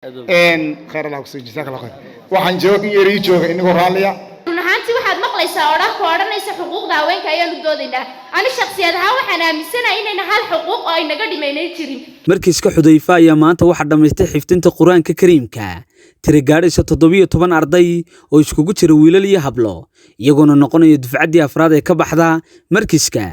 خير الله وسجل جزاك الله خير waxaan joogay yari joogay inagoo raaliya runtii waxaad maqlaysaa oran ku oranaysa xuquuqda haweenka ayaan u doodaynaa ani shakhsiyad ahaan waxaan aaminsanahay inayna hal xuquuq oo ay naga dhimaynay jirin markiiska Xudayfa ayaa maanta waxa dhameystay xifdinta Quraanka Kariimka tiri gaadhaysa 17 arday oo iskugu jira wiilal iyo hablo iyagoo noqonaya dufcadii afraad ee ka baxda markiiska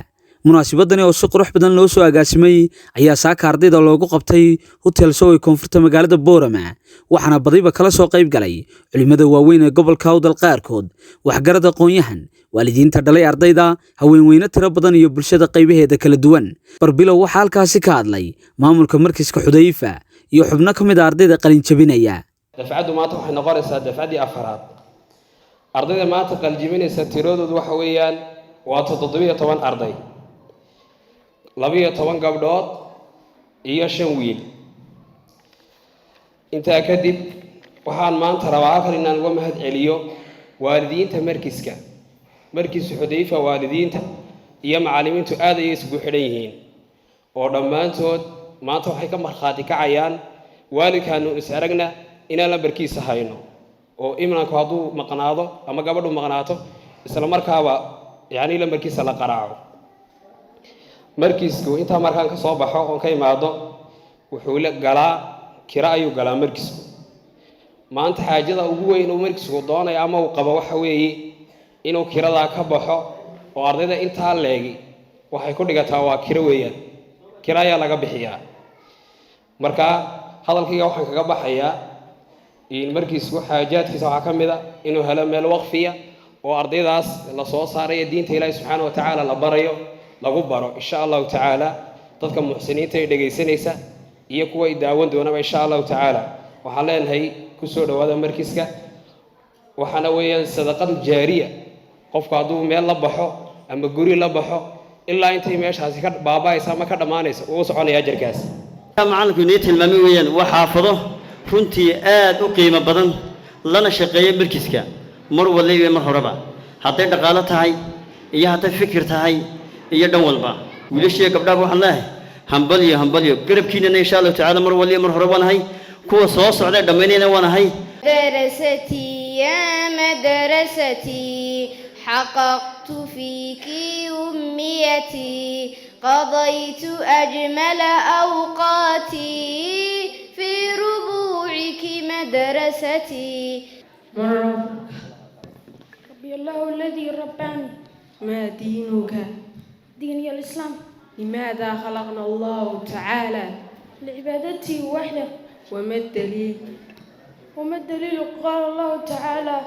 munaasabadani oo si qurux badan loo soo agaasimay ayaa saaka ardayda loogu qabtay hotel soo ay koonfurta magaalada Boorama waxaana badiba kala soo qayb galay culimada waaweyn ee gobolka Awdal qaarkood waxgarada aqoon-yahan waalidiinta dhalay ardayda haweenweyne tiro badan iyo bulshada qaybaheeda kala duwan barbilow waxa halkaasi ka hadlay maamulka markiiska Xudayfa iyo xubno kamid ah ardayda qalin jabinaya dafcadu maanta waxay noqonaysaa dafcadii afraad ardayda maanta qalin jabinaysa tiradoodu waxa weeyaan waa 17 arday 12 gabdhood iyo 5 wiil inta kadib waxaan maanta rabaa halkan inaan uga mahad celiyo waalidiinta markiiska Xudayfa waalidiinta iyo macallimiintu aad ay isugu xidhan yihiin oo dhammaantood maanta waxay ka marxaati kacayaan waalidkaanu is aragna inaan la barkiisa hayno oo imnaanku hadduu maqnaado ama gabadhu maqnaato isla markaaba la barkiisa la qaraaco markiisku inta markaan ka soo baxo oo ka imaado wuxuu la galaa kira ayuu galaa markiisku maanta xaajada ugu weyn oo markiisku doonay ama uu qabo waxa weeye inuu kirada ka baxo oo ardayda inta leegi waxay ku dhigataa waa kira weeyaan kira ayaa laga bixiyaa marka hadalkayga waxaan kaga baxayaa in markiisku xaajaadkiisa waxa kamid ah inuu helo meel waqfiya oo ardaydaas la soo saaray diinta Ilaahay subhanahu wa ta'ala la barayo lagu baro insha Allah ta'ala dadka muxsiniinta ee dhageysanaysa iyo kuwa ay daawan doonaba insha Allah ta'ala waxa leenahay ku soo dhawaada markiiska waxana weeyaan sadaqad jaariya qofka haduu meel la baxo ama guri la baxo ilaa intay meeshaasi ka baabaaysa ama ka dhamaanaysa oo soconaya jarkaas macalinku inay tilmaamay weeyaan waxa xaafado runtii aad u qiimo badan lana shaqeeyo markiiska mar waliba mar horeba haday dhaqaale tahay iyo haday fikir tahay iyo dhan walba wiilashiga gabdhaha waxaan leeyahay hambaliyo garabkiina insha Allah ta'ala mar waliba mar horeba nahay kuwa soo socday dhameynayna waanahay درستي يا مدرستي حققت فيك أمنيتي قضيت أجمل أوقاتي في ربوعك مدرستي ربي الله الذي رباني ما دينك؟ ديني الإسلام. لماذا خلقنا الله تعالى؟ لعبادته وحده. وما الدليل؟ وما الدليل؟ قال الله تعالى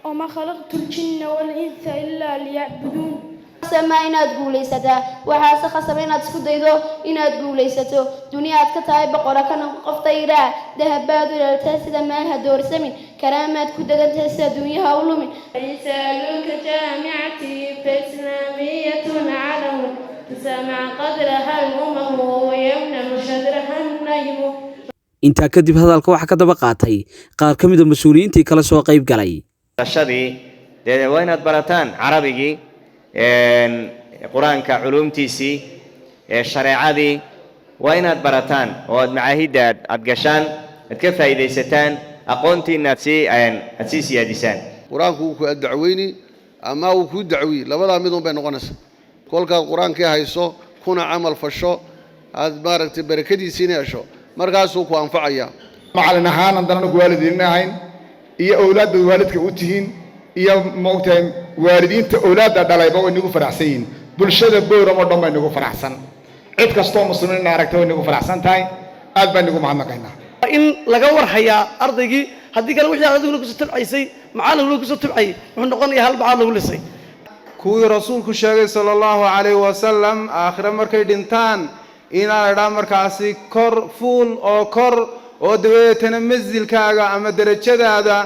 وما خلقت الجن والإنس إلا ليعبدون. سما inaad guulaysataa waxa se khasab inaad isku daydo inaad guulaysato duniyada ka tahay boqor kana qoftayra dahabad ilaa sida ma ha doorsamin karaamaad ku dagantahay sida dunyaha u lumin risalunka jaami'ati islamiyatun alam tasma qadraha al-umam wa yamna shadraha an-najm inta kadib hadalka waxa ka daba qaatay qaar kamid ah mas'uuliyiintii kala soo qayb galay shadii waa inaad barataan carabigi quraanka culumtiisi shariicadii waa inaad barataan oo aad macaahida aad gashaan aad ka faa'iideysataan aqoontiina aad si siyaadisaan quraanku ku dacweyni ama uu ku dacwi labada mid bay noqonaysaa kolka quraanka hayso kuna amal fasho aad baaragtay barakadiisina hesho markaas uu ku anfacaya macallin ahaan andana ku waalidiin ahayn iyo awlaadda waalidka u tihiin iyo moogtahay waalidiinta awlaadda dhalayba way nagu faraxsan yihiin bulshada Boorama oo dhan bay nagu faraxsan cid kastoo muslimiin aragtay way nagu faraxsan tahay aad baan nagu mahadnaqaynaa in laga warhayaa ardaygii haddii kale wixii adigu ku soo tabcaysay macallin ku soo tabcay wuxuu noqonayaa hal bacad lagu lisay kuwii rasuulku sheegay sallallahu alayhi wasallam aakhira markay dhintaan inaa dhaa markaasi kor fuul oo daweetana manzilkaaga ama darajadaada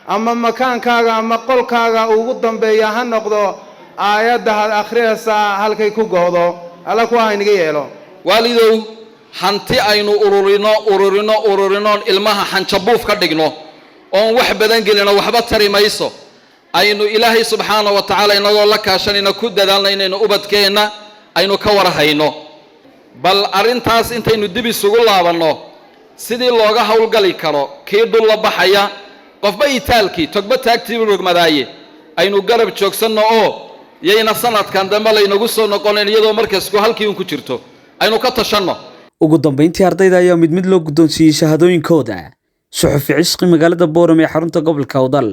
ama makaankaaga ama qolkaaga ugu dambeeya ha noqdo aayadda akhriyaysa halkay ku goodo alla ku hayniga yeelo waalidow hanti aynu ururino ilmaha xanjabuuf ka dhigno oon wax badan gelino waxba tari mayso aynu ilaahay subxaanahu wa ta'ala inagoo la kaashanayna ku dadaalna inaynu ubadkeena aynu ka warhayno bal arintaas intaynu dib isugu laabanno sidii looga howlgali karo kii dhul la baxaya qofba itaalkii togba taagtii rogmadaaye aynu garab joogsanno oo yayna sanadkan dambe laynagu soo noqonayn iyadoo markaasku halkii ku jirto aynu ka tashanno. ugu dambeyntii ardayda ayaa mid loo guddoonsiiyey shahaadooyinkooda suxufi cishqi magaalada Boorame ee xarunta gobolka Awdal.